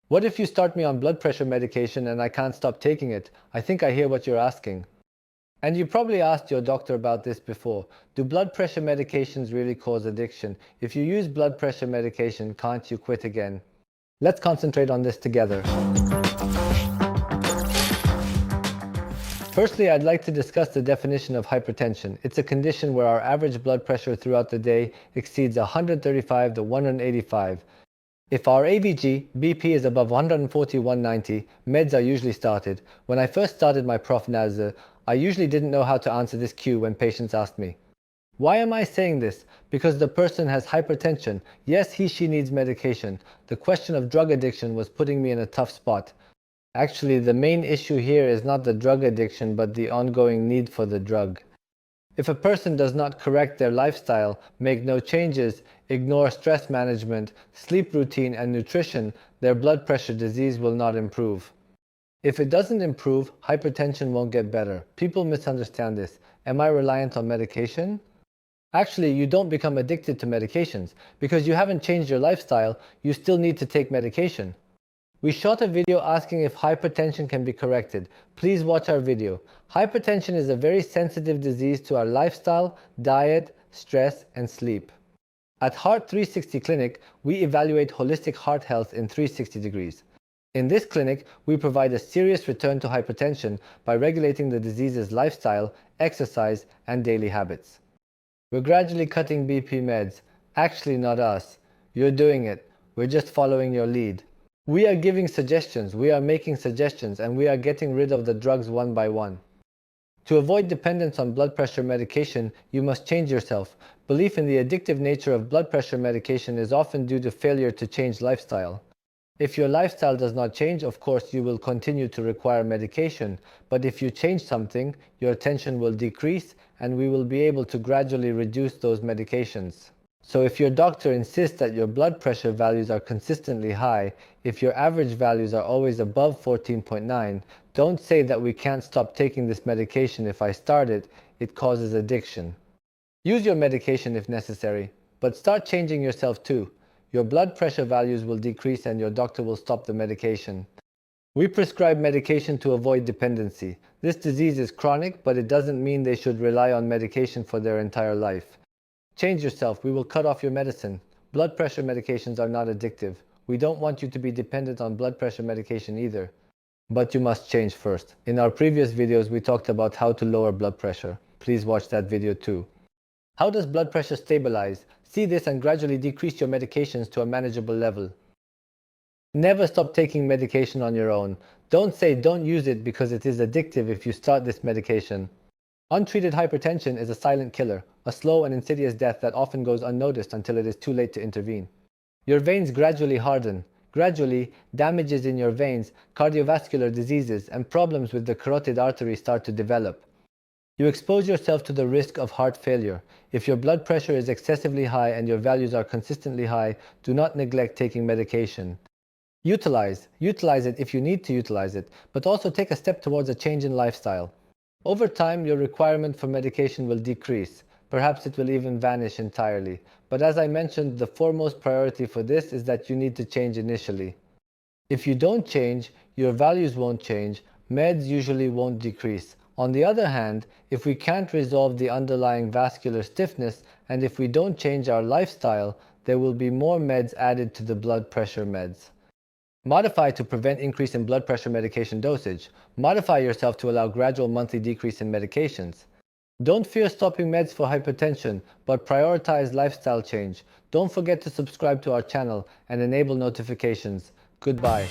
What if you start me on blood pressure medication and I can't stop taking it? I think I hear what you're asking. And you probably asked your doctor about this before. Do blood pressure medications really cause addiction? If you use blood pressure medication, can't you quit again? Let's concentrate on this together. Firstly, I'd like to discuss the definition of hypertension. It's a condition where our average blood pressure throughout the day exceeds 135 to 185. If our ABG, BP is above 140/190, meds are usually started. When I first started my Prof Nazar, I usually didn't know how to answer this cue when patients asked me. Why am I saying this? Because the person has hypertension. Yes, she needs medication. The question of drug addiction was putting me in a tough spot. Actually, the main issue here is not the drug addiction, but the ongoing need for the drug. If a person does not correct their lifestyle, make no changes, ignore stress management, sleep routine, and nutrition, their blood pressure disease will not improve. If it doesn't improve, hypertension won't get better. People misunderstand this. Am I reliant on medication? Actually, you don't become addicted to medications. Because you haven't changed your lifestyle, you still need to take medication. We shot a video asking if hypertension can be corrected. Please watch our video. Hypertension is a very sensitive disease to our lifestyle, diet, stress, and sleep. At Heart 360 Clinic, we evaluate holistic heart health in 360 degrees. In this clinic, we provide a serious return to hypertension by regulating the disease's lifestyle, exercise, and daily habits. We're gradually cutting BP meds. Actually, not us. You're doing it. We're just following your lead. We are giving suggestions, we are making suggestions, and we are getting rid of the drugs one by one. To avoid dependence on blood pressure medication, you must change yourself. Belief in the addictive nature of blood pressure medication is often due to failure to change lifestyle. If your lifestyle does not change, of course, you will continue to require medication. But if you change something, your tension will decrease, and we will be able to gradually reduce those medications. So if your doctor insists that your blood pressure values are consistently high, if your average values are always above 14.9, don't say that we can't stop taking this medication if I start it. It causes addiction. Use your medication if necessary, but start changing yourself too. Your blood pressure values will decrease and your doctor will stop the medication. We prescribe medication to avoid dependency. This disease is chronic, but it doesn't mean they should rely on medication for their entire life. Change yourself, we will cut off your medicine. Blood pressure medications are not addictive. We don't want you to be dependent on blood pressure medication either. But you must change first. In our previous videos, we talked about how to lower blood pressure. Please watch that video too. How does blood pressure stabilize? See this and gradually decrease your medications to a manageable level. Never stop taking medication on your own. Don't say don't use it because it is addictive if you start this medication. Untreated hypertension is a silent killer, a slow and insidious death that often goes unnoticed until it is too late to intervene. Your veins gradually harden. Gradually, damages in your veins, cardiovascular diseases, and problems with the carotid artery start to develop. You expose yourself to the risk of heart failure. If your blood pressure is excessively high and your values are consistently high, do not neglect taking medication. Utilize it if you need to utilize it, but also take a step towards a change in lifestyle. Over time, your requirement for medication will decrease. Perhaps it will even vanish entirely. But as I mentioned, the foremost priority for this is that you need to change initially. If you don't change, your values won't change, meds usually won't decrease. On the other hand, if we can't resolve the underlying vascular stiffness, and if we don't change our lifestyle, there will be more meds added to the blood pressure meds. Modify to prevent increase in blood pressure medication dosage. Modify yourself to allow gradual monthly decrease in medications. Don't fear stopping meds for hypertension, but prioritize lifestyle change. Don't forget to subscribe to our channel and enable notifications. Goodbye.